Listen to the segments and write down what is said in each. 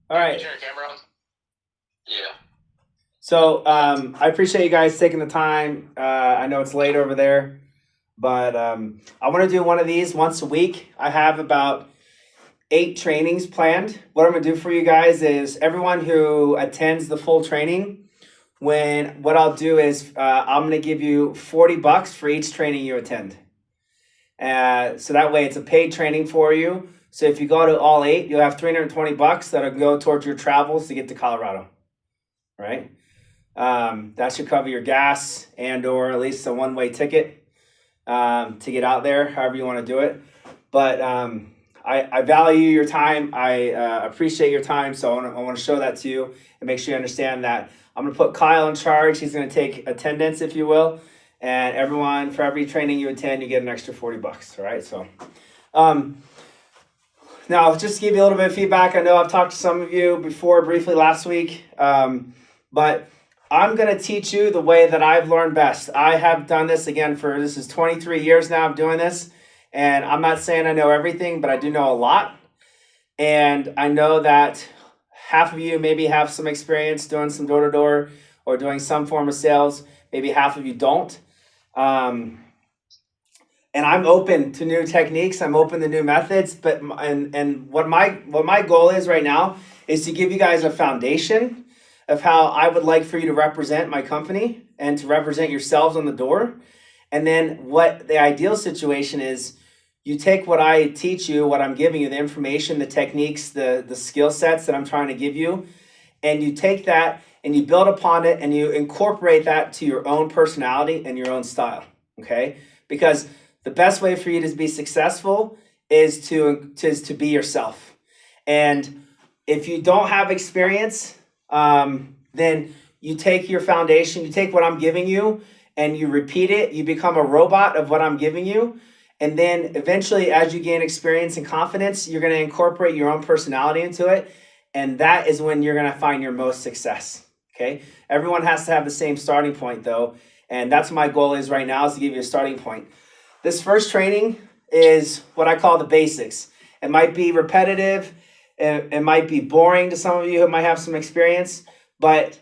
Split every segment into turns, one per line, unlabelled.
All right.
Turn your camera on. Yeah.
So I appreciate you guys taking the time. I know it's late over there, but I want to do one of these once a week. I have about 8 trainings planned. What I'm going to do for you guys is everyone who attends the full training, what I'll do is I'm going to give you $40 for each training you attend. So that way it's a paid training for you. So if you go to all 8, you'll have $320 that'll go towards your travels to get to Colorado, right? That should cover your gas and or at least a one-way ticket to get out there, however you want to do it. But I value your time. I appreciate your time. So I want to show that to you and make sure you understand that I'm going to put Kyle in charge. He's going to take attendance, if you will. And everyone, for every training you attend, you get an extra $40. All right. So now, just to give you a little bit of feedback, I know I've talked to some of you before briefly last week, but I'm going to teach you the way that I've learned best. I have done this again this is 23 years now of doing this. And I'm not saying I know everything, but I do know a lot. And I know that half of you maybe have some experience doing some door-to-door or doing some form of sales. Maybe half of you don't. And I'm open to new techniques. I'm open to new methods. But what my goal is right now is to give you guys a foundation of how I would like for you to represent my company and to represent yourselves on the door. And then what the ideal situation is, you take what I teach you, what I'm giving you, the information, the techniques, the skill sets that I'm trying to give you, and you take that and you build upon it and you incorporate that to your own personality and your own style, okay? Because the best way for you to be successful is to be yourself. And if you don't have experience, then you take your foundation, you take what I'm giving you and you repeat it, you become a robot of what I'm giving you. And then eventually, as you gain experience and confidence, you're going to incorporate your own personality into it. And that is when you're going to find your most success. Okay. Everyone has to have the same starting point though. And that's what my goal is right now, is to give you a starting point. This first training is what I call the basics. It might be repetitive. It might be boring to some of you who might have some experience. But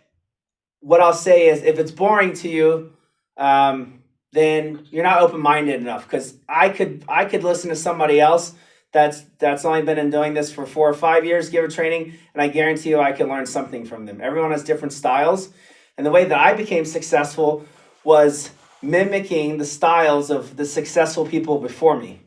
what I'll say is, if it's boring to you, then you're not open-minded enough. Because I could listen to somebody else that's only been doing this for 4 or 5 years, give a training, and I guarantee you I can learn something from them. Everyone has different styles. And the way that I became successful was mimicking the styles of the successful people before me.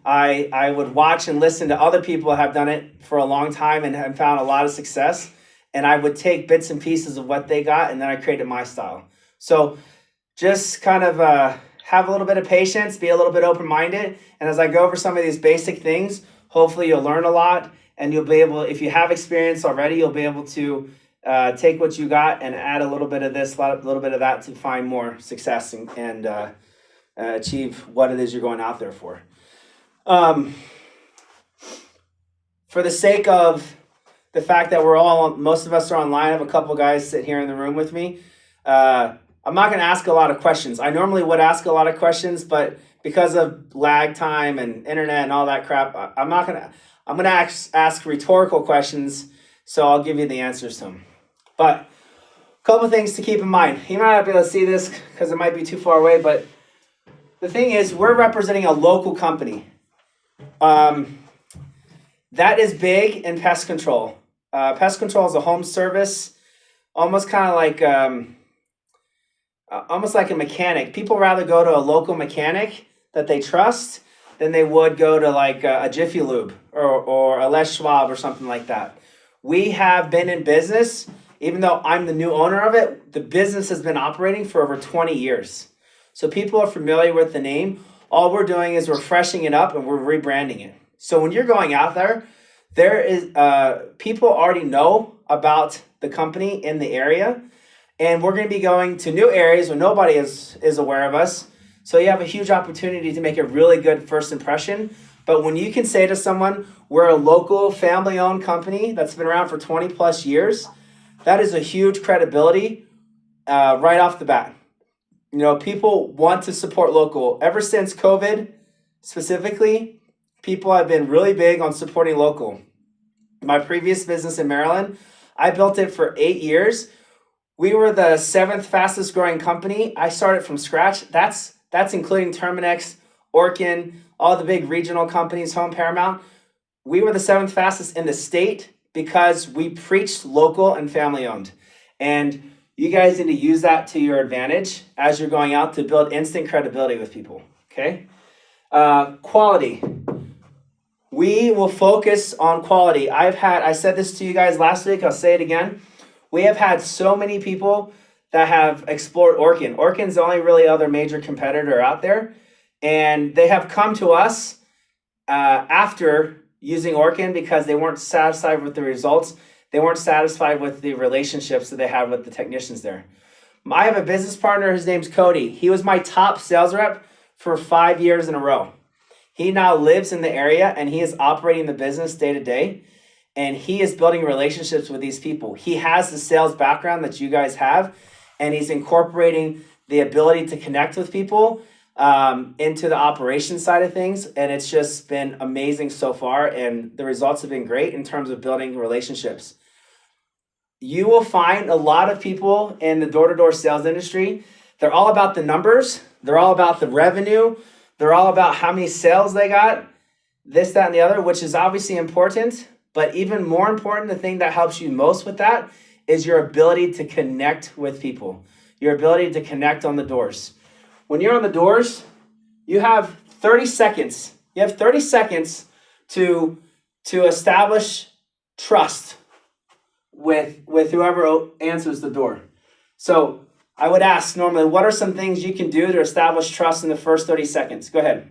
I would watch and listen to other people have done it for a long time and have found a lot of success. And I would take bits and pieces of what they got, and then I created my style. So just kind of have a little bit of patience, be a little bit open-minded. And as I go over some of these basic things, hopefully you'll learn a lot, and you'll be able, if you have experience already, you'll be able to take what you got and add a little bit of this, a little bit of that to find more success and achieve what it is you're going out there for. For the sake of the fact that most of us are online, I have a couple guys sitting here in the room with me. I'm not going to ask a lot of questions. I normally would ask a lot of questions, but because of lag time and internet and all that crap, I'm going to ask rhetorical questions, so I'll give you the answers to them. But a couple of things to keep in mind. You might not be able to see this because it might be too far away, but the thing is, we're representing a local company. That is big in pest control. Pest control is a home service, almost kind of like almost like a mechanic. People rather go to a local mechanic that they trust than they would go to like a Jiffy Lube or a Les Schwab or something like that. We have been in business, even though I'm the new owner of it, the business has been operating for over 20 years. So people are familiar with the name. All we're doing is we're freshening it up and we're rebranding it. So when you're going out there is people already know about the company in the area. And we're going to be going to new areas where nobody is aware of us. So you have a huge opportunity to make a really good first impression. But when you can say to someone, we're a local family-owned company that's been around for 20 plus years, that is a huge credibility right off the bat. You know, people want to support local. Ever since COVID, specifically, people have been really big on supporting local. My previous business in Maryland, I built it for 8 years. We were the 7th fastest growing company. I started from scratch. That's including Terminex, Orkin, all the big regional companies, Home Paramount. We were the 7th fastest in the state because we preached local and family owned. And you guys need to use that to your advantage as you're going out to build instant credibility with people. Okay. Quality. We will focus on quality. I said this to you guys last week. I'll say it again. We have had so many people that have explored Orkin. Orkin's the only really other major competitor out there. And they have come to us after using Orkin because they weren't satisfied with the results. They weren't satisfied with the relationships that they had with the technicians there. I have a business partner. His name's Cody. He was my top sales rep for 5 years in a row. He now lives in the area and he is operating the business day to day. And he is building relationships with these people. He has the sales background that you guys have. And he's incorporating the ability to connect with people into the operations side of things. And it's just been amazing so far. And the results have been great in terms of building relationships. You will find a lot of people in the door-to-door sales industry. They're all about the numbers. They're all about the revenue. They're all about how many sales they got, this, that, and the other, which is obviously important. But even more important, the thing that helps you most with that is your ability to connect with people, your ability to connect on the doors. When you're on the doors, you have 30 seconds. You have 30 seconds to establish trust with whoever answers the door. So I would ask normally, what are some things you can do to establish trust in the first 30 seconds? Go ahead.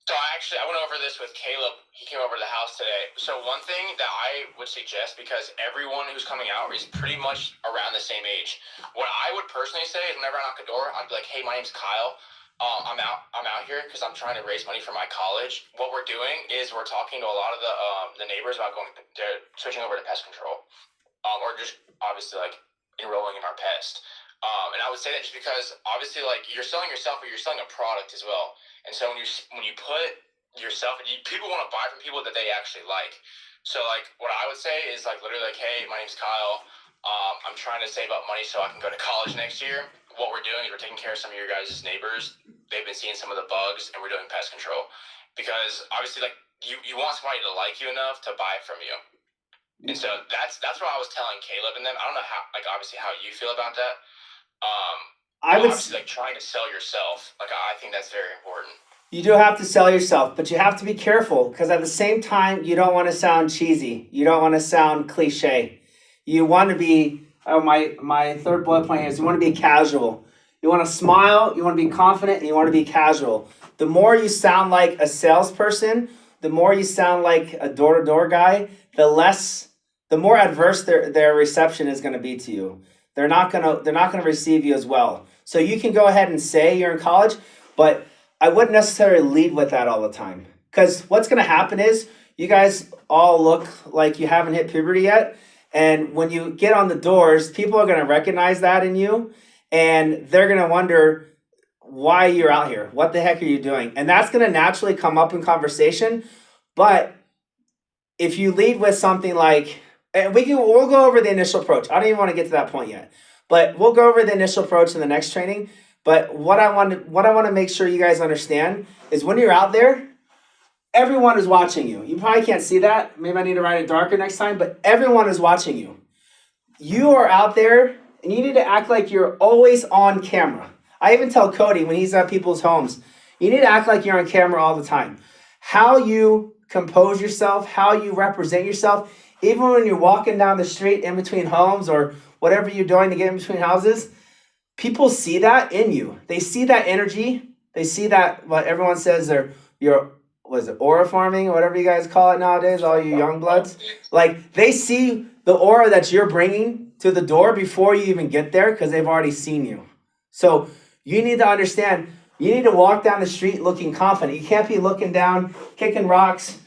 So I went over this with Caleb. He came over to the house today. So one thing that I would suggest, because everyone who's coming out is pretty much around the same age, what I would personally say is whenever I knock a door, I'd be like, hey, my name's Kyle. I'm out here because I'm trying to raise money for my college. What we're doing is we're talking to a lot of the neighbors about switching over to pest control, or just obviously like enrolling in our pest. And I would say that just because obviously like you're selling yourself, but you're selling a product as well. And so when you put yourself, people want to buy from people that they actually like. So like what I would say is like literally like, hey, my name's Kyle. I'm trying to save up money so I can go to college next year. What we're doing is we're taking care of some of your guys' neighbors. They've been seeing some of the bugs, and we're doing pest control. Because obviously like you want somebody to like you enough to buy from you. And so that's what I was telling Caleb and them. I don't know how like obviously how you feel about that.
I would
obviously like trying to sell yourself. Like I think that's very important.
You do have to sell yourself, but you have to be careful because at the same time, you don't want to sound cheesy. You don't want to sound cliche. You want to be, my third bullet point here is you want to be casual. You want to smile, you want to be confident, and you want to be casual. The more you sound like a salesperson, the more you sound like a door-to-door guy, the more adverse their reception is going to be to you. They're not gonna receive you as well. So you can go ahead and say you're in college, but I wouldn't necessarily lead with that all the time. Because what's gonna happen is you guys all look like you haven't hit puberty yet. And when you get on the doors, people are gonna recognize that in you and they're gonna wonder why you're out here. What the heck are you doing? And that's gonna naturally come up in conversation. But if you lead with something like, and we'll go over the initial approach. I don't even want to get to that point yet, but we'll go over the initial approach in the next training. But what I want to make sure you guys understand is when you're out there, everyone is watching you. You probably can't see that. Maybe I need to write it darker next time, but everyone is watching you. You are out there and you need to act like you're always on camera. I even tell Cody when he's at people's homes, you need to act like you're on camera all the time. How you compose yourself, how you represent yourself, even when you're walking down the street in between homes or whatever you're doing to get in between houses, people see that in you. They see that energy. They see that, what everyone says, aura farming or whatever you guys call it nowadays, all you young bloods. Like they see the aura that you're bringing to the door before you even get there because they've already seen you. So you need to understand, you need to walk down the street looking confident. You can't be looking down, kicking rocks,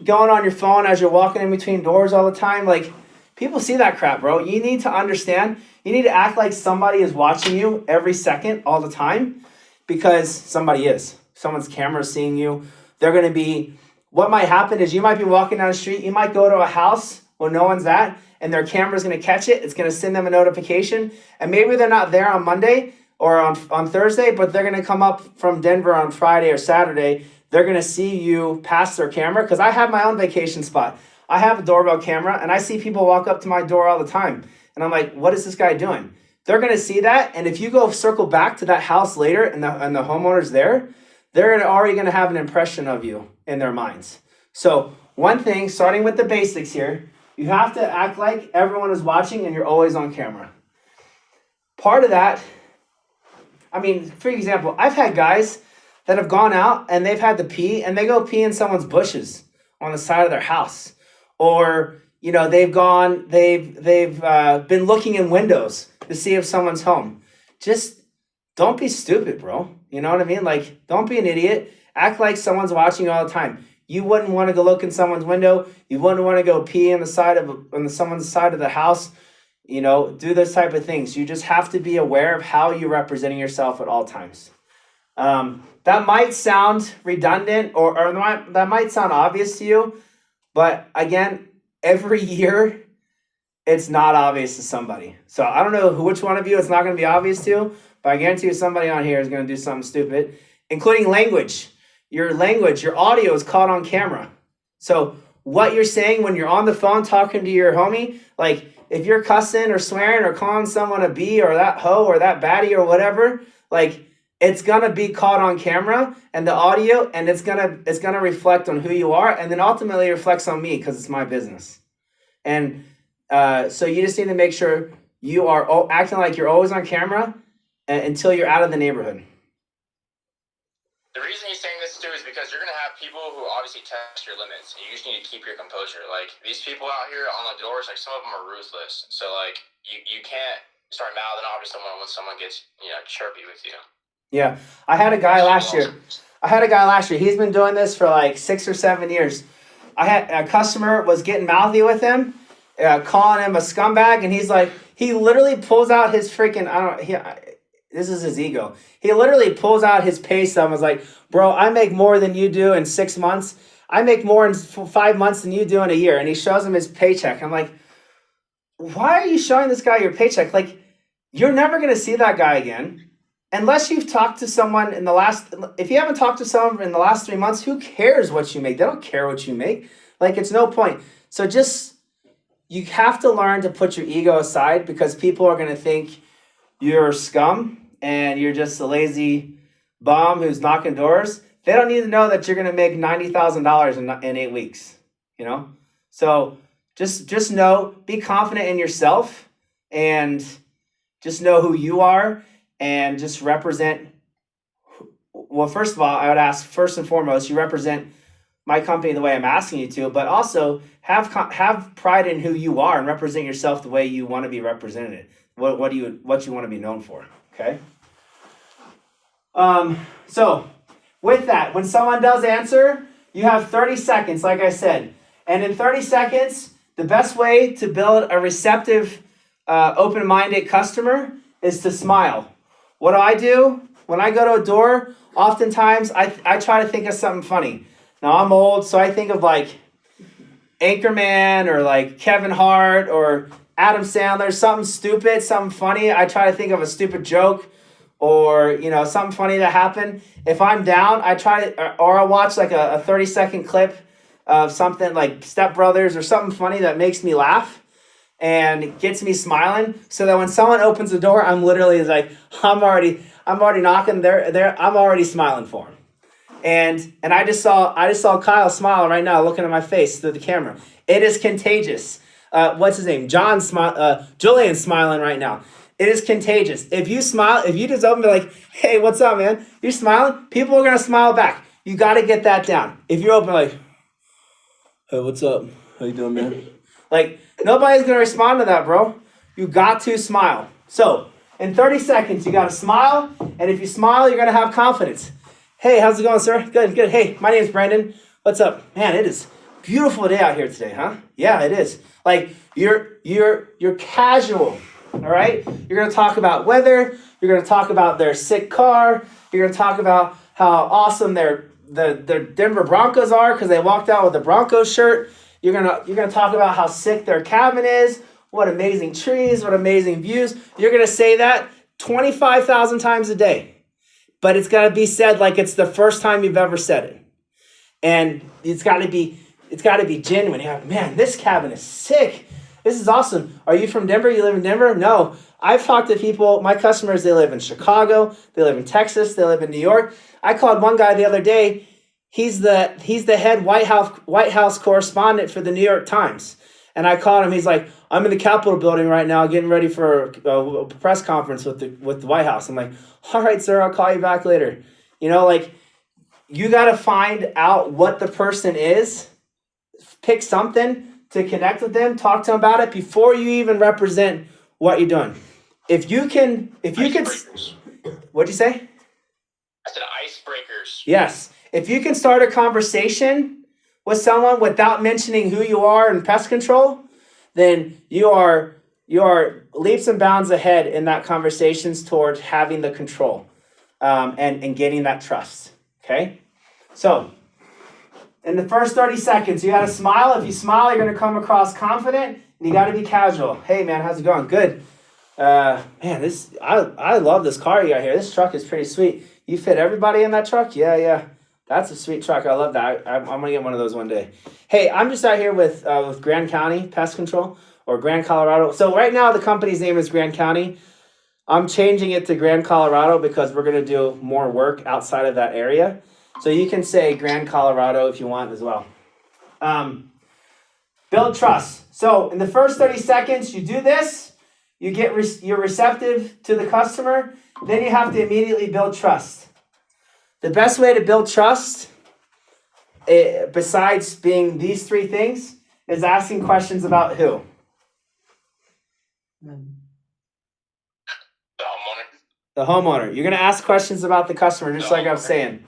going on your phone as you're walking in between doors all the time. Like people see that crap, bro. You need to understand, you need to act like somebody is watching you every second all the time because somebody is. Someone's camera seeing you. They're going to be what might happen is you might be walking down the street, you might go to a house where no one's at, and their camera's going to catch it. It's going to send them a notification, and maybe they're not there on Monday or on Thursday, but they're going to come up from Denver on Friday or Saturday. They're going to see you pass their camera, because I have my own vacation spot. I have a doorbell camera, and I see people walk up to my door all the time, and I'm like, what is this guy doing? They're going to see that, and if you go circle back to that house later and the homeowner's there, they're already going to have an impression of you in their minds. So one thing, starting with the basics here, you have to act like everyone is watching and you're always on camera. Part of that, I mean, for example, I've had guys that have gone out and they've had to pee, and they go pee in someone's bushes on the side of their house. Or, you know, they've been looking in windows to see if someone's home. Just don't be stupid, bro. You know what I mean? Like, don't be an idiot. Act like someone's watching you all the time. You wouldn't want to go look in someone's window. You wouldn't want to go pee on someone's side of the house. You know, do those type of things. You just have to be aware of how you're representing yourself at all times. That might sound redundant or that might sound obvious to you, but again, every year it's not obvious to somebody. So I don't know which one of you it's not going to be obvious to, but I guarantee you somebody on here is going to do something stupid, including language. Your language, your audio is caught on camera. So what you're saying when you're on the phone talking to your homie, like if you're cussing or swearing or calling someone a B or that hoe or that baddie or whatever, like it's gonna be caught on camera and the audio, and it's gonna reflect on who you are, and then ultimately reflects on me because it's my business. And so you just need to make sure you are acting like you're always on camera until you're out of the neighborhood.
The reason he's saying this too is because you're gonna have people who obviously test your limits, and you just need to keep your composure. Like these people out here on the doors, like some of them are ruthless. So like you can't start mouthing off to someone when someone gets chirpy with you.
Yeah, I had a guy last year. He's been doing this for like 6 or 7 years. I had a customer was getting mouthy with him, calling him a scumbag, and he literally pulls out his freaking this is his ego. He literally pulls out his pay stub and was like, bro, I make more than you do in 6 months. I make more in 5 months than you do in a year. And he shows him his paycheck. I'm like, why are you showing this guy your paycheck? Like, you're never going to see that guy again. Unless you've talked to someone if you haven't talked to someone in the last 3 months, who cares what you make? They don't care what you make. Like, it's no point. So you have to learn to put your ego aside, because people are going to think you're scum and you're just a lazy bum who's knocking doors. They don't need to know that you're going to make $90,000 in 8 weeks, you know? So just know, be confident in yourself, and just know who you are, and just represent. Well, first of all, I would ask, first and foremost, you represent my company the way I'm asking you to, but also have pride in who you are and represent yourself the way you want to be represented. What you want to be known for, okay? So with that, when someone does answer, you have 30 seconds, like I said. And in 30 seconds, the best way to build a receptive, open-minded customer is to smile. What do? When I go to a door, oftentimes I try to think of something funny. Now, I'm old, so I think of like Anchorman or like Kevin Hart or Adam Sandler, something stupid, something funny. I try to think of a stupid joke or, something funny that happened. If I'm down, I'll watch like a 30-second clip of something like Step Brothers or something funny that makes me laugh and gets me smiling, so that when someone opens the door, I'm literally like, I'm already knocking there. I'm already smiling for them. And I just saw Kyle smile right now, looking at my face through the camera. It is contagious. What's his name? Julian's smiling right now. It is contagious. If you smile, if you just open and be like, hey, what's up, man? You're smiling, people are gonna smile back. You gotta get that down. If you're open like, hey, what's up? How you doing, man? Like, nobody's gonna respond to that, bro. You got to smile. So in 30 seconds, you gotta smile, and if you smile, you're gonna have confidence. Hey, how's it going, sir? Good. Hey, my name's Brandon. What's up? Man, it is a beautiful day out here today, huh? Yeah, it is. Like, you're casual, all right? You're gonna talk about weather. You're gonna talk about their sick car. You're gonna talk about how awesome their the Denver Broncos are because they walked out with a Broncos shirt. You're gonna talk about how sick their cabin is, what amazing trees, what amazing views. You're gonna say that 25,000 times a day, but it's gotta be said like it's the first time you've ever said it, and it's gotta be genuine. You're like, man, this cabin is sick. This is awesome. Are you from Denver? You live in Denver? No. I've talked to people, my customers, they live in Chicago, they live in Texas, they live in New York. I called one guy the other day. He's the head White House correspondent for the New York Times. And I called him. He's like, I'm in the Capitol building right now getting ready for a press conference with the White House. I'm like, all right, sir, I'll call you back later. You know, like, you got to find out what the person is, pick something to connect with them, talk to them about it before you even represent what you're doing. If you can, what'd you say?
I said icebreakers.
Yes. If you can start a conversation with someone without mentioning who you are in pest control, then you are leaps and bounds ahead in that conversations toward having the control and getting that trust. Okay? So, in the first 30 seconds, you got to smile. If you smile, you're going to come across confident, and you got to be casual. Hey, man, how's it going? Good. Man, I love this car you got here. This truck is pretty sweet. You fit everybody in that truck? Yeah. That's a sweet truck. I love that. I'm going to get one of those one day. Hey, I'm just out here with Grand County Pest Control, or Grand Colorado. So right now, the company's name is Grand County. I'm changing it to Grand Colorado because we're going to do more work outside of that area. So you can say Grand Colorado if you want as well. Build trust. So in the first 30 seconds, you do this. You're receptive to the customer. Then you have to immediately build trust. The best way to build trust, besides being these three things, is asking questions about who?
The homeowner.
The homeowner. You're going to ask questions about the customer, just like I was saying.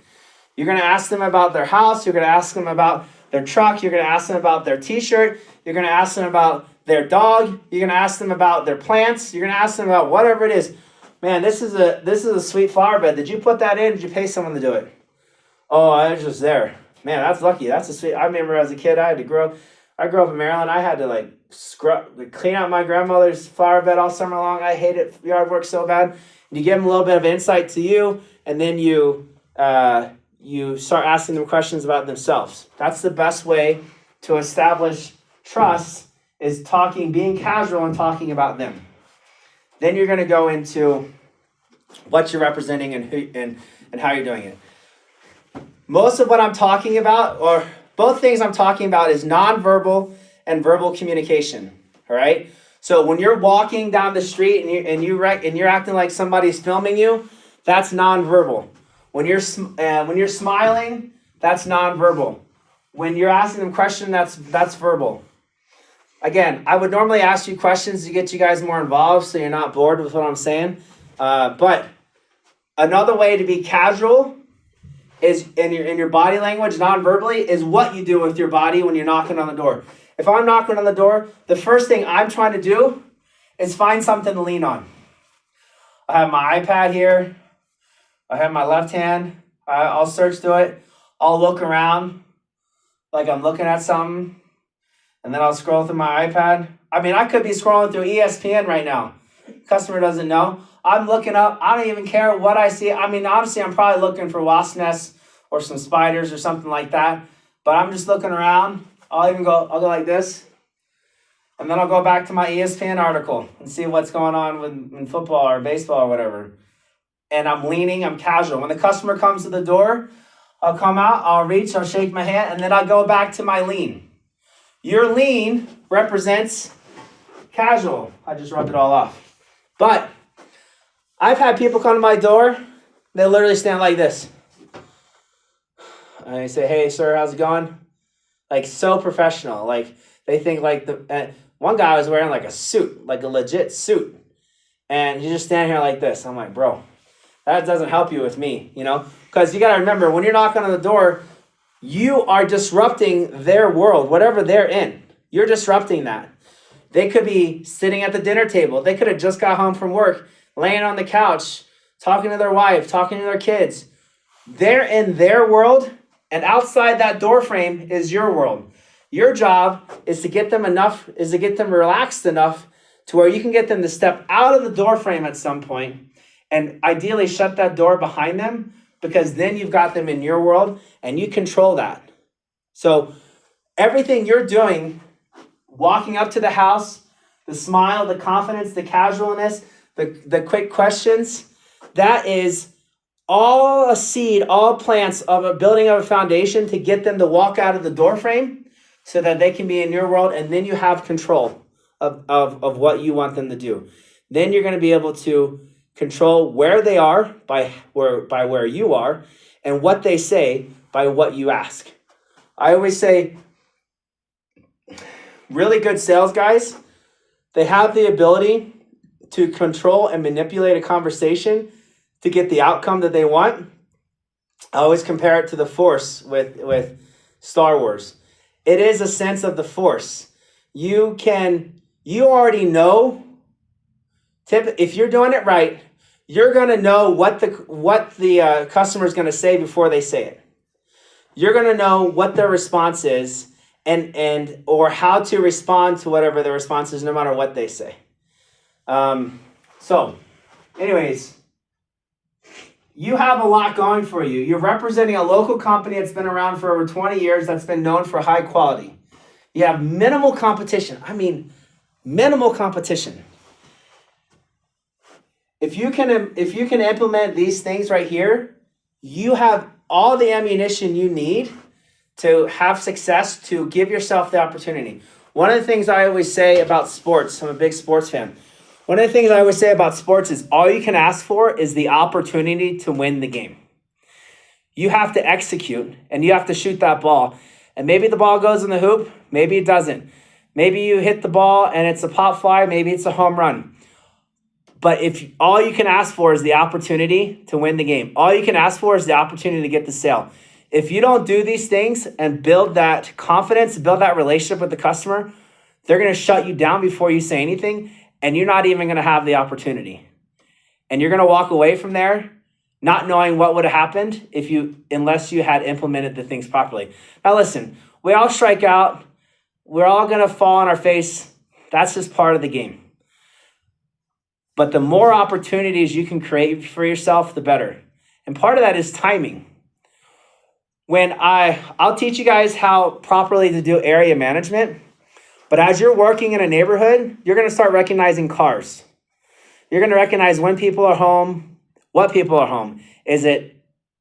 You're going to ask them about their house. You're going to ask them about their truck. You're going to ask them about their t-shirt. You're going to ask them about their dog. You're going to ask them about their plants. You're going to ask them about whatever it is. Man, this is a sweet flower bed. Did you put that in? Did you pay someone to do it? Oh, I was just there. Man, that's lucky. That's a sweet. I remember as a kid, I grew up in Maryland. I had to clean out my grandmother's flower bed all summer long. I hated yard work so bad. And you give them a little bit of insight to you, and then you start asking them questions about themselves. That's the best way to establish trust, is being casual and talking about them. Then you're going to go into what you're representing and who and how you're doing it. Most of what I'm talking about, or both things I'm talking about, is nonverbal and verbal communication. All right. So when you're walking down the street and you're acting like somebody's filming you, that's nonverbal. When you're smiling, that's nonverbal. When you're asking them questions, that's verbal. Again, I would normally ask you questions to get you guys more involved so you're not bored with what I'm saying. But another way to be casual is in your body language, non-verbally, is what you do with your body when you're knocking on the door. If I'm knocking on the door, the first thing I'm trying to do is find something to lean on. I have my iPad here. I have my left hand. I'll search through it. I'll look around like I'm looking at something. And then I'll scroll through my iPad. I mean, I could be scrolling through ESPN right now. Customer doesn't know. I'm looking up. I don't even care what I see. I mean, honestly, I'm probably looking for wasp nests or some spiders or something like that. But I'm just looking around. I'll go like this. And then I'll go back to my ESPN article and see what's going on in football or baseball or whatever. And I'm leaning, I'm casual. When the customer comes to the door, I'll come out, I'll reach, I'll shake my hand, and then I'll go back to my lean. Your lean represents casual. I just rubbed it all off. But I've had people come to my door, they literally stand like this. And I say, hey, sir, how's it going? Like, so professional. Like, they think like one guy was wearing like a suit, like a legit suit. And you just stand here like this. I'm like, bro, that doesn't help you with me, you know? Because you got to remember, when you're knocking on the door, you are disrupting their world, whatever they're in. You're disrupting that. They could be sitting at the dinner table. They could have just got home from work, laying on the couch, talking to their wife, talking to their kids. They're in their world. And outside that door frame is your world. Your job is to get them relaxed enough to where you can get them to step out of the door frame at some point and ideally shut that door behind them, because then you've got them in your world and you control that. So everything you're doing, walking up to the house, the smile, the confidence, the casualness, the quick questions, that is all a seed, all plants of a building of a foundation to get them to walk out of the door frame so that they can be in your world, and then you have control of what you want them to do. Then you're going to be able to control where they are by where you are, and what they say by what you ask. I always say really good sales guys, they have the ability to control and manipulate a conversation to get the outcome that they want. I always compare it to the Force with Star Wars. It is a sense of the Force. You already know, if you're doing it right, you're going to know what the customer is going to say before they say it. You're going to know what their response is and or how to respond to whatever the response is, no matter what they say. So anyways, you have a lot going for you. You're representing a local company that's been around for over 20 years, that's been known for high quality. You have minimal competition. I mean, minimal competition. If you can implement these things right here, you have all the ammunition you need to have success, to give yourself the opportunity. One of the things I always say about sports, I'm a big sports fan. One of the things I always say about sports is all you can ask for is the opportunity to win the game. You have to execute and you have to shoot that ball. And maybe the ball goes in the hoop, maybe it doesn't. Maybe you hit the ball and it's a pop fly, maybe it's a home run. But if all you can ask for is the opportunity to win the game, all you can ask for is the opportunity to get the sale. If you don't do these things and build that confidence, build that relationship with the customer, they're going to shut you down before you say anything, and you're not even going to have the opportunity. And you're going to walk away from there not knowing what would have happened unless you had implemented the things properly. Now listen, we all strike out. We're all going to fall on our face. That's just part of the game. But the more opportunities you can create for yourself, the better. And part of that is timing. I'll teach you guys how properly to do area management. But as you're working in a neighborhood, you're going to start recognizing cars. You're going to recognize when people are home, what people are home. Is it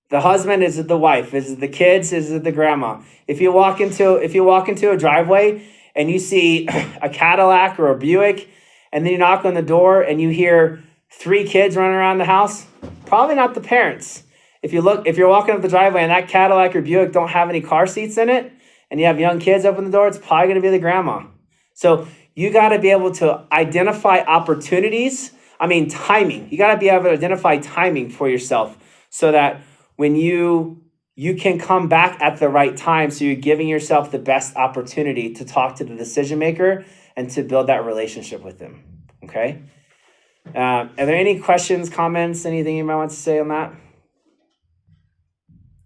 the husband? Is it the wife? Is it the kids? Is it the grandma? If you walk into a driveway and you see a Cadillac or a Buick, and then you knock on the door and you hear 3 kids running around the house, probably not the parents. If you're walking up the driveway and that Cadillac or Buick don't have any car seats in it, and you have young kids open the door, it's probably going to be the grandma. So you got to be able to identify opportunities. Timing. You got to be able to identify timing for yourself so that when you can come back at the right time, so you're giving yourself the best opportunity to talk to the decision maker and to build that relationship with them. Okay? Are there any questions, comments, anything you might want to say on that?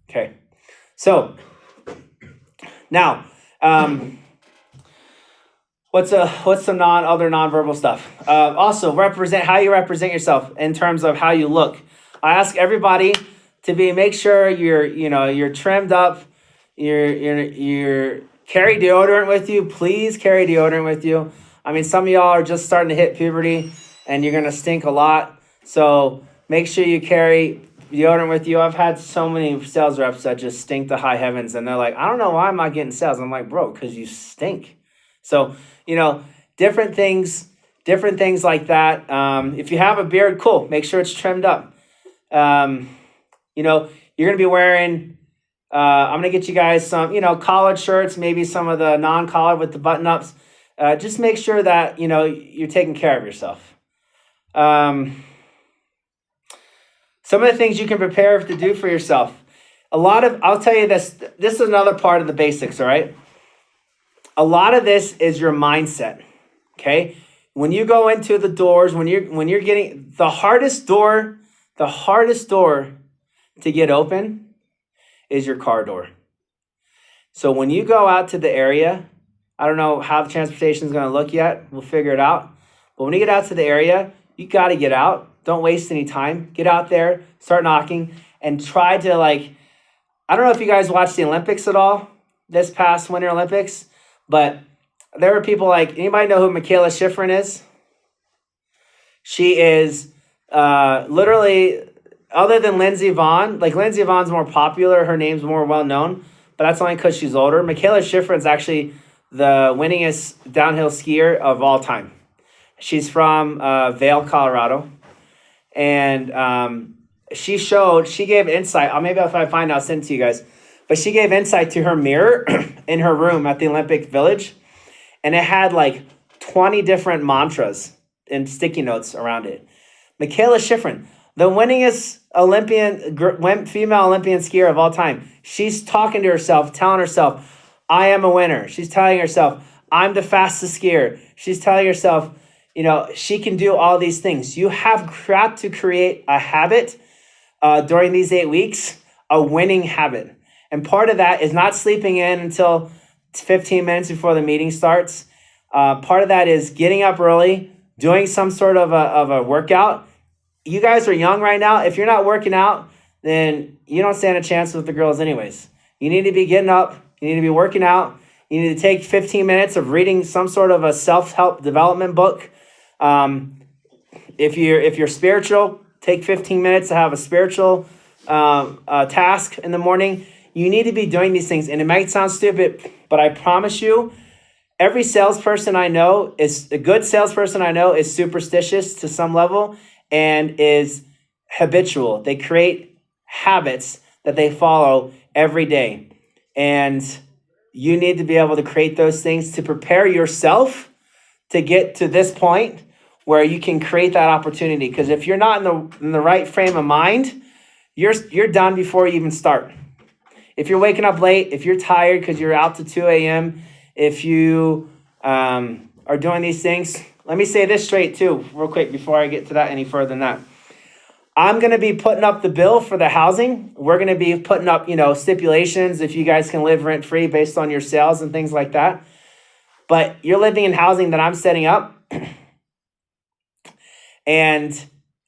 Okay. So now, what's some other nonverbal stuff? Also, how you represent yourself in terms of how you look. I ask everybody to make sure you're trimmed up. You're carry deodorant with you. Please carry deodorant with you. Some of y'all are just starting to hit puberty and you're gonna stink a lot. So make sure you carry deodorant with you. I've had so many sales reps that just stink to high heavens, and they're like, I don't know why I'm not getting sales. I'm like, bro, because you stink. So, different things like that. If you have a beard, cool. Make sure it's trimmed up. You're going to be wearing, I'm going to get you guys some, collared shirts, maybe some of the non-collared with the button-ups. Just make sure that, you're taking care of yourself. Some of the things you can prepare to do for yourself. I'll tell you this is another part of the basics, all right? A lot of this is your mindset, okay? When you go into the doors, when you're getting the hardest door to get open is your car door. So when you go out to the area, I don't know how the transportation is going to look yet. We'll figure it out. But when you get out to the area, you got to get out. Don't waste any time. Get out there, start knocking, and try to I don't know if you guys watched the Olympics at all, this past Winter Olympics, but there were people anybody know who Michaela Schifrin is? She is literally, other than Lindsey Vonn, Lindsey Vonn's more popular, her name's more well known, but that's only because she's older. Michaela Schifrin's actually the winningest downhill skier of all time. She's from Vail, Colorado. And she gave insight. Maybe if I find out, I'll send it to you guys. But she gave insight to her mirror in her room at the Olympic Village. And it had 20 different mantras and sticky notes around it. Michaela Schifrin, the winningest female Olympian skier of all time. She's talking to herself, telling herself, I am a winner. She's telling herself, I'm the fastest skier. She's telling herself, she can do all these things. You have got to create a habit during these 8 weeks, a winning habit. And part of that is not sleeping in until 15 minutes before the meeting starts. Part of that is getting up early, doing some sort of a workout. You guys are young right now. If you're not working out, then you don't stand a chance with the girls anyways. You need to be getting up. You need to be working out. You need to take 15 minutes of reading some sort of a self-help development book. If you're spiritual, take 15 minutes to have a spiritual task in the morning. You need to be doing these things. And it might sound stupid, but I promise you, every salesperson I know is a good salesperson I know is superstitious to some level and is habitual. They create habits that they follow every day. And you need to be able to create those things to prepare yourself to get to this point where you can create that opportunity. Because if you're not in the right frame of mind, you're done before you even start. If you're waking up late, if you're tired because you're out to 2 a.m., if you are doing these things, let me say this straight too, real quick, before I get to that any further than that. I'm going to be putting up the bill for the housing. We're going to be putting up, stipulations if you guys can live rent-free based on your sales and things like that. But you're living in housing that I'm setting up. And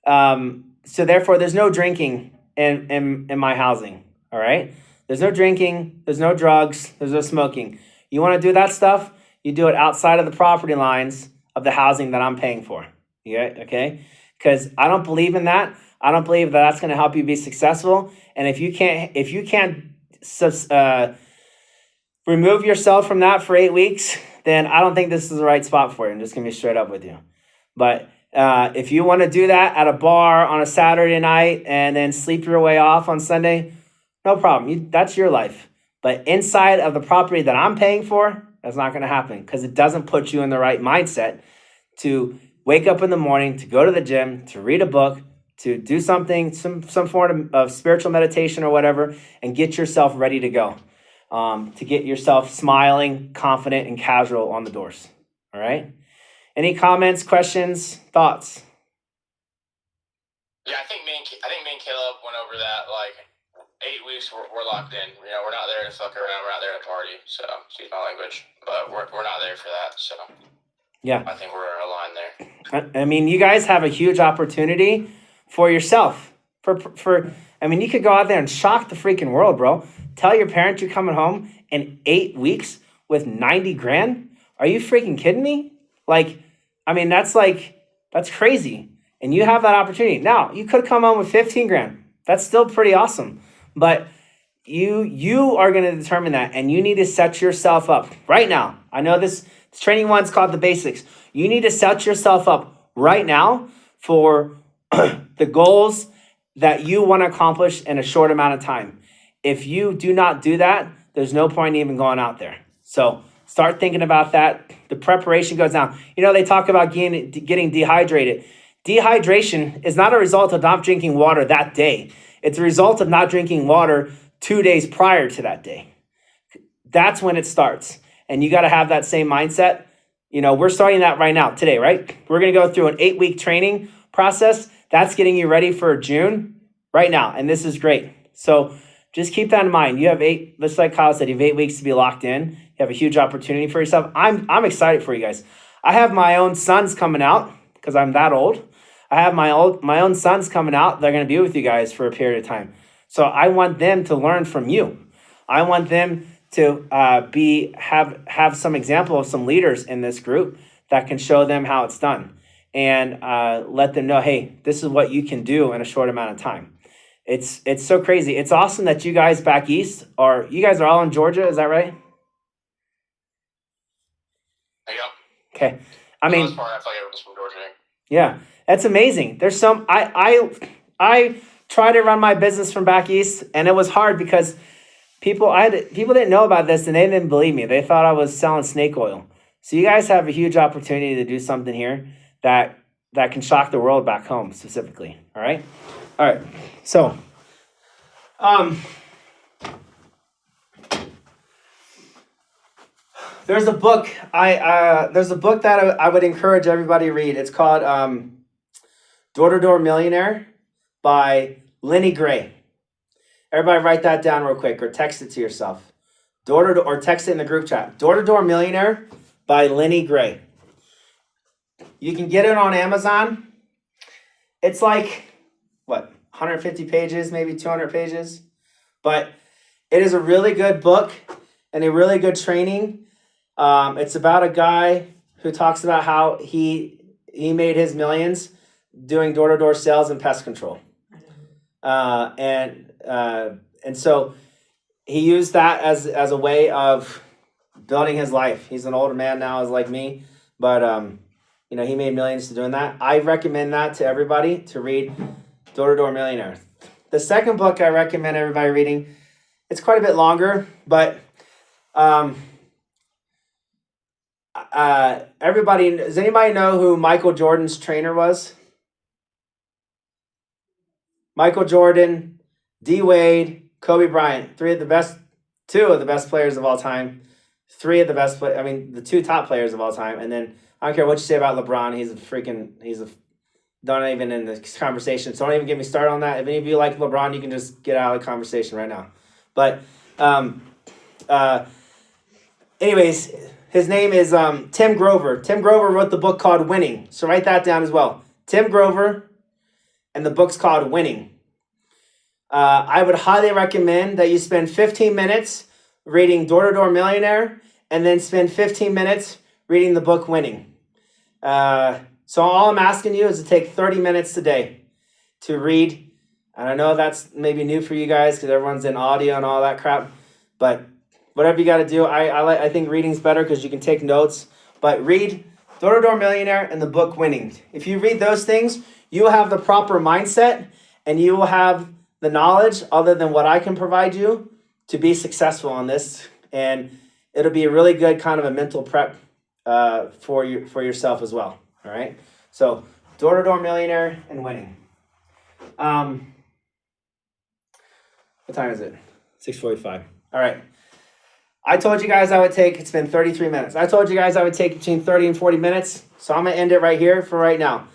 so therefore, there's no drinking in my housing, all right? There's no drinking, there's no drugs, there's no smoking. You want to do that stuff, you do it outside of the property lines of the housing that I'm paying for, okay? Because I don't believe in that. I don't believe that that's going to help you be successful. And if you can't remove yourself from that for 8 weeks, then I don't think this is the right spot for you. I'm just going to be straight up with you. But if you want to do that at a bar on a Saturday night and then sleep your way off on Sunday, no problem. That's your life. But inside of the property that I'm paying for, that's not going to happen because it doesn't put you in the right mindset to wake up in the morning, to go to the gym, to read a book, to do something, some form of spiritual meditation or whatever, and get yourself ready to go. To get yourself smiling, confident, and casual on the doors. All right? Any comments, questions, thoughts?
Yeah, I think me and Caleb went over that 8 weeks. We're locked in. We're not there to fuck around. We're not there to party. So excuse my language, but we're not there for that. So yeah, I think we're aligned there.
I mean, you guys have a huge opportunity for yourself. You could go out there and shock the freaking world, bro. Tell your parents you're coming home in 8 weeks with 90 grand. Are you freaking kidding me? That's crazy. And you have that opportunity. Now, you could come home with 15 grand. That's still pretty awesome. But you are going to determine that, and you need to set yourself up right now. I know this training one's called the basics. You need to set yourself up right now for the goals that you want to accomplish in a short amount of time. If you do not do that, there's no point in even going out there. So start thinking about that. The preparation goes down. They talk about getting dehydrated. Dehydration is not a result of not drinking water that day. It's a result of not drinking water 2 days prior to that day. That's when it starts. And you got to have that same mindset. We're starting that right now, today, right? We're going to go through an 8-week training process. That's getting you ready for June right now. And this is great. So just keep that in mind. You have just like Kyle said, you have 8 weeks to be locked in. You have a huge opportunity for yourself. I'm excited for you guys. I have my own sons coming out because I'm that old. I have my own sons coming out. They're going to be with you guys for a period of time. So I want them to learn from you. I want them to have some example of some leaders in this group that can show them how it's done and let them know, hey, this is what you can do in a short amount of time. It's so crazy. It's awesome that you guys back east you guys are all in Georgia. Is that right?
Yep.
Okay.
I mean, part, I feel like everyone's from Georgia.
Yeah, that's amazing. There's some I tried to run my business from back east, and it was hard because people didn't know about this and they didn't believe me. They thought I was selling snake oil. So you guys have a huge opportunity to do something here that can shock the world back home specifically. All right. So, there's a book that I would encourage everybody to read. It's called Door to Door Millionaire by Lenny Gray. Everybody write that down real quick or text it to yourself. Or text it in the group chat. Door to Door Millionaire by Lenny Gray. You can get it on Amazon. It's like, 150 pages, maybe 200 pages. But it is a really good book and a really good training. It's about a guy who talks about how he made his millions doing door-to-door sales and pest control. And so he used that as a way of building his life. He's an older man now, is like me, but he made millions to doing that. I recommend that to everybody to read Door to Door Millionaire. The second book I recommend everybody reading, it's quite a bit longer, but does anybody know who Michael Jordan's trainer was? Michael Jordan, D. Wade, Kobe Bryant, two of the best players of all time, the two top players of all time. And then I don't care what you say about LeBron, not even in this conversation. So don't even get me started on that. If any of you like LeBron, you can just get out of the conversation right now. But anyways, his name is Tim Grover. Tim Grover wrote the book called Winning. So write that down as well. Tim Grover, and the book's called Winning. I would highly recommend that you spend 15 minutes reading Door to Door Millionaire and then spend 15 minutes reading the book Winning. So all I'm asking you is to take 30 minutes today to read. And I know that's maybe new for you guys because everyone's in audio and all that crap. But whatever you got to do, I think reading's better because you can take notes. But read Door to Door Millionaire and the book Winning. If you read those things, you will have the proper mindset and you will have the knowledge other than what I can provide you to be successful on this. And it'll be a really good kind of a mental prep for yourself as well. All right. So Door to Door Millionaire and Winning. What time is it? 6:45. All right. I told you guys it's been 33 minutes. I told you guys I would take between 30 and 40 minutes. So I'm going to end it right here for right now.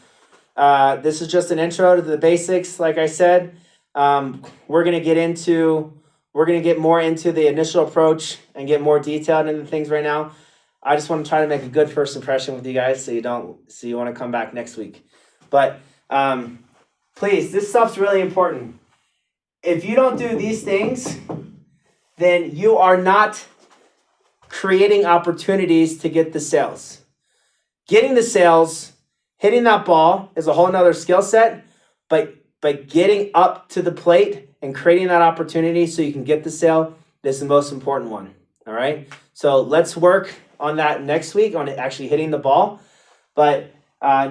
This is just an intro to the basics. Like I said, we're going to get more into the initial approach and get more detailed into things right now. I just want to try to make a good first impression with you guys so you want to come back next week. But please, this stuff's really important. If you don't do these things, then you are not creating opportunities to get the sales. Getting the sales, hitting that ball is a whole nother skill set, but getting up to the plate and creating that opportunity so you can get the sale is the most important one. All right. So let's work on that next week on actually hitting the ball. But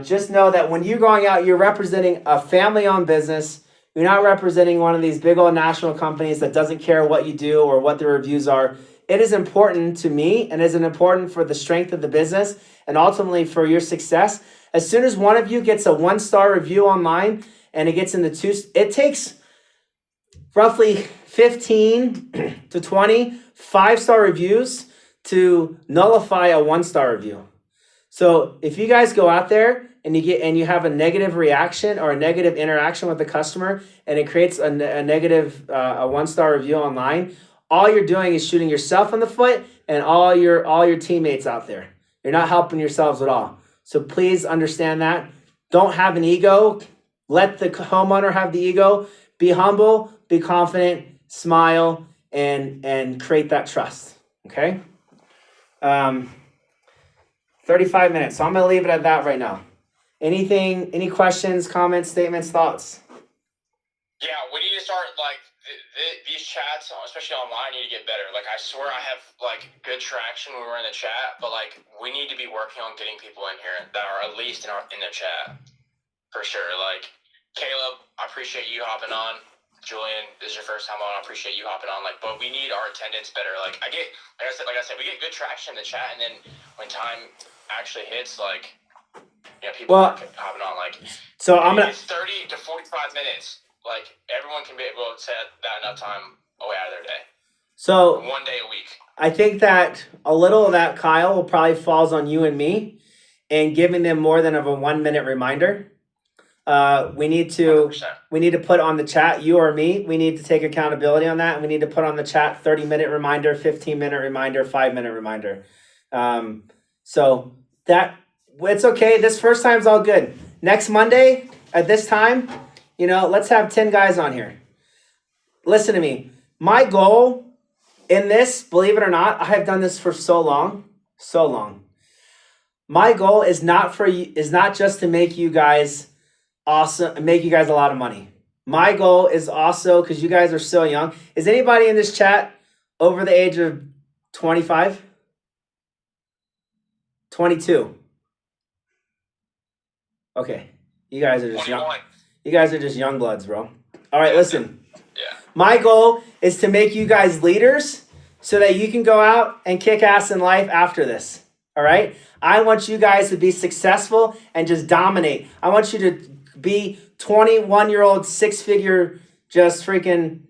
just know that when you're going out, you're representing a family-owned business. You're not representing one of these big old national companies that doesn't care what you do or what the reviews are. It is important to me and is important for the strength of the business and ultimately for your success. As soon as one of you gets a 1-star review online and it gets into 2, it takes roughly 15 to 20 5-star reviews to nullify a 1-star review. So if you guys go out there and you have a negative reaction or a negative interaction with the customer, and it creates a negative a 1-star review online, all you're doing is shooting yourself in the foot and all your teammates out there. You're not helping yourselves at all. So please understand that. Don't have an ego. Let the homeowner have the ego. Be humble, be confident, smile, and create that trust. Okay? 35 minutes. So I'm going to leave it at that right now. Any questions, comments, statements, thoughts?
Yeah, we need to start, like, these chats, especially online, need to get better. Like, I swear I have, like, good traction when we're in the chat, but, like, we need to be working on getting people in here that are at least in the chat. For sure. Like, Caleb, I appreciate you hopping on. Julian, this is your first time on. I appreciate you hopping on. Like, but we need our attendance better. Like I said, we get good traction in the chat, and then when time actually hits, like, people are hopping on. Like,
so I'm gonna.
It's 30 to 45 minutes. Like, everyone can be able to set that enough time away out of their day.
So
1 day a week. I
think that a little of that, Kyle, will probably falls on you and me, and giving them more than of a 1-minute reminder. We need to 100%. Put on the chat, you or me, we need to take accountability on that. And we need to put on the chat 30-minute reminder, 15-minute reminder, 5-minute reminder. So that it's okay. This first time's all good. Next Monday at this time, let's have 10 guys on here. Listen to me. My goal in this, believe it or not, I have done this for so long. My goal is not just to make you guys awesome, make you guys a lot of money. My goal is also, because you guys are so young, is anybody in this chat over the age of 25? 22? Okay. You guys are just
21.
young. You guys are just young bloods, bro. All right, listen.
Yeah.
My goal is to make you guys leaders so that you can go out and kick ass in life after this. All right? I want you guys to be successful and just dominate. I want you to be 21-year-old 6-figure, just freaking,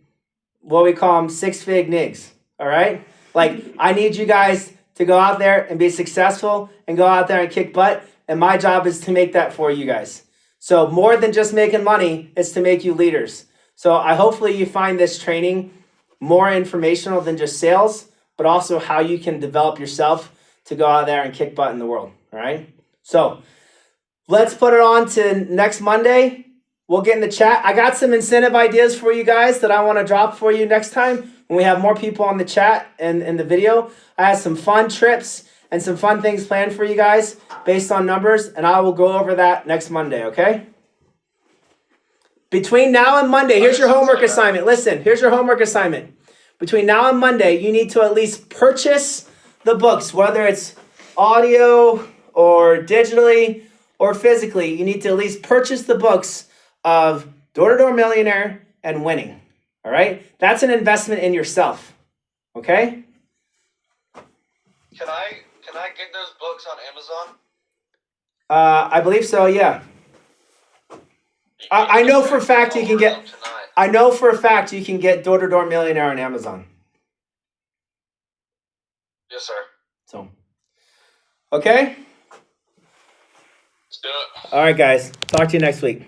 what we call them, 6-fig nigs. All right? Like, I need you guys to go out there and be successful and go out there and kick butt. And my job is to make that for you guys. So more than just making money, it's to make you leaders. So hopefully you find this training more informational than just sales, but also how you can develop yourself to go out there and kick butt in the world. All right? So let's put it on to next Monday. We'll get in the chat. I got some incentive ideas for you guys that I want to drop for you next time when we have more people on the chat and in the video. I have some fun trips and some fun things planned for you guys based on numbers, and I will go over that next Monday, okay? Between now and Monday, here's your homework assignment. Listen, here's your homework assignment. Between now and Monday, you need to at least purchase the books, whether it's audio or digitally or physically. You need to at least purchase the books of Door-to-Door Millionaire and Winning. All right? That's an investment in yourself. Okay?
Can I get those books on Amazon?
I believe so, yeah. I know for a fact you can get. I know for a fact you can get Door-to-Door Millionaire on Amazon.
Yes, sir.
So, okay.
Let's do it.
All right, guys. Talk to you next week.